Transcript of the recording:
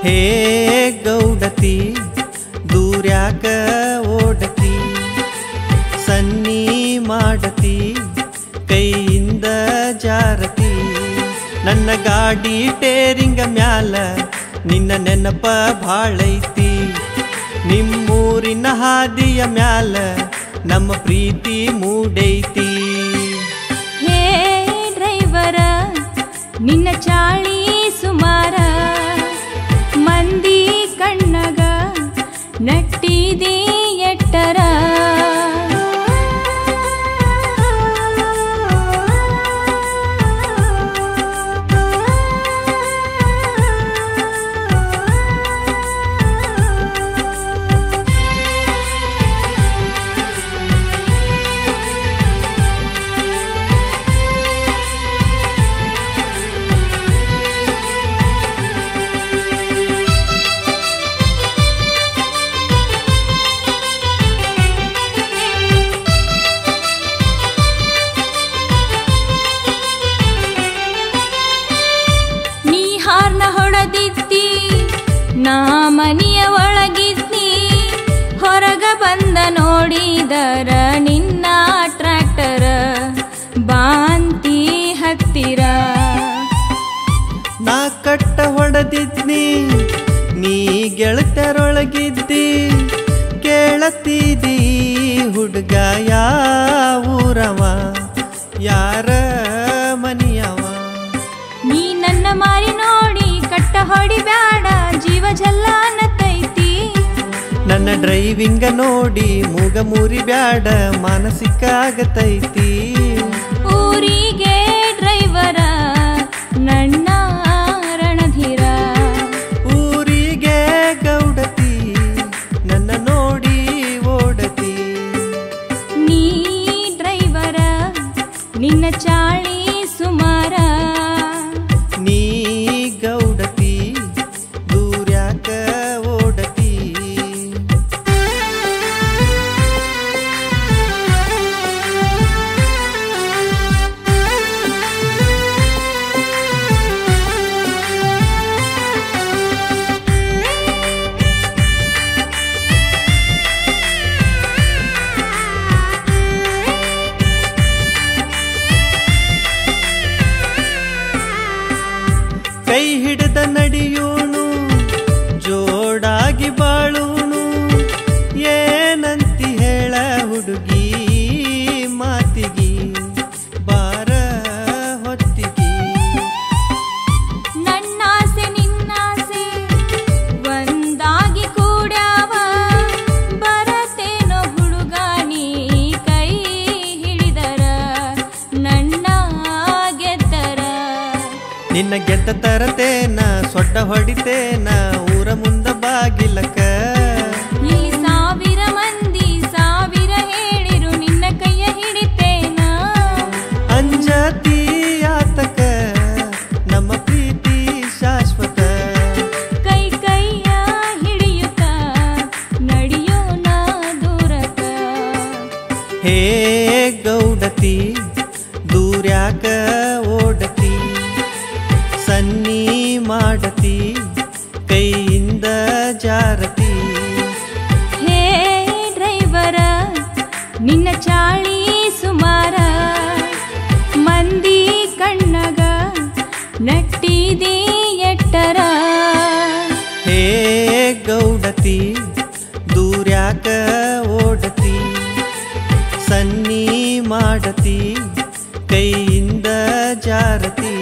ಹೇ ಗೌಡತಿ ದೂರ್ಯಾಕ ಓಡತಿ ಸನ್ನಿ ಮಾಡತಿ ಕೈಯಿಂದ ಜಾರತಿ ನನ್ನ ಗಾಡಿ ಟೇರಿಂಗ ಮ್ಯಾಲ ನಿನ್ನ ನೆನಪ ಭಾಳೈತಿ ನಿಮ್ಮೂರಿನ ಹಾದಿಯ ಮ್ಯಾಲ ನಮ್ಮ ಪ್ರೀತಿ ಮೂಡೈತಿ ಹೇ ಡ್ರೈವರ ನಿನ್ನ ಚಾಳಿ ಸುಮಾರ ಮಂದಿ ಕಣ್ಣಗ ನಟ್ಟಿದಿ ಎಟ್ಟರ ನಾ ಮನೆಯ ಒಳಗಿದ್ನಿ ಹೊರಗ ಬಂದ ನೋಡಿದರ ನಿನ್ನ ಟ್ರ್ಯಾಕ್ಟರ್ ಬಾಂತಿ ಹತ್ತಿರ ನಾ ಕಟ್ಟ ಹೊಡೆದಿದ್ನಿ ನೀ ಗೆಳತರೊಳಗಿದ್ದಿ ಕೇಳತಿದ್ದಿ ಹುಡುಗ ಯಾವೂರವ ಯಾರ ಮನಿಯವ ನೀ ನನ್ನ ಮಾರಿ ನೋಡಿ ಕಟ್ಟ ಹೊಡಿಬ್ಯಾಡ ಜೀವ ಜಲ್ಲಾನತೈತಿ ನನ್ನ ಡ್ರೈವಿಂಗ ನೋಡಿ ಮೂಗ ಮುರಿ ಬ್ಯಾಡ ಮಾನಸಿಕ ಆಗತೈತಿ ಊರಿಗೆ ಡ್ರೈವರ ನನ್ನ ರಣಧೀರ ಊರಿಗೆ ಗೌಡತಿ ನನ್ನ ನೋಡಿ ಓಡತಿ ನೀ ಡ್ರೈವರ ನಿನ್ನ ಚಾಳಿ ಸುಮಾರ ನೀ ಗೌಡತಿ ದೂರ್ಯಾಕ ಓಡತಿ ಕೈ ಹಿಡಿದ ನಡಿಯೂಣು ಜೋಡಾಗಿ ಬಾಳೂಣು ಏನಂತಿ ಹೇಳ ಹುಡುಗಿ ಮಾತಿಗಿ ಬಾರ ಹೊತ್ತಿಗಿ ನನ್ನಾಸೆ ನಿನ್ನಾಸೆ ಒಂದಾಗಿ ಕೂಡ್ಯಾವ ಬರತೇನೋ ಹುಡುಗ ನೀ ಕೈ ಹಿಡಿದರ ನನ್ನ ಗೆದ್ದರ ನಿನ್ನ ಗೆದ್ದ ತರತೇನ ಸೊಡ್ಡ ಹೊಡಿತೇನ ಊರ ಮುಂದ ಬಾಗಿಲಕ ಇಲ್ಲಿ ಸಾವಿರ ಮಂದಿ ಸಾವಿರ ಹೇಳಿರು ನಿನ್ನ ಕೈಯ ಹಿಡಿತೇನ ಅಂಜತಿ ಆತಕ ನಮ್ಮ ಪ್ರೀತಿ ಶಾಶ್ವತ ಕೈ ಕೈಯ ಹಿಡಿಯುತ್ತ ನಡೆಯೋಣ ದೂರಕ ಹೇ ಗೌಡತಿ ದೂರ್ಯಾಕ ಓಡತಿ ಸನ್ನಿ ಮಾಡತಿ ಕೈಯಿಂದ ಜಾರತಿ ಹೇ ಡ್ರೈವರ ನಿನ್ನ ಚಾಳಿ ಸುಮಾರ ಮಂದಿ ಕಣ್ಣಗ ನಟ್ಟಿದಿ ಎಟ್ಟರ ಹೇ ಗೌಡತಿ ದೂರ್ಯಾಕ ಓಡತಿ ಸನ್ನಿ ಮಾಡತಿ ಕೈಯಿಂದ ಜಾರತಿ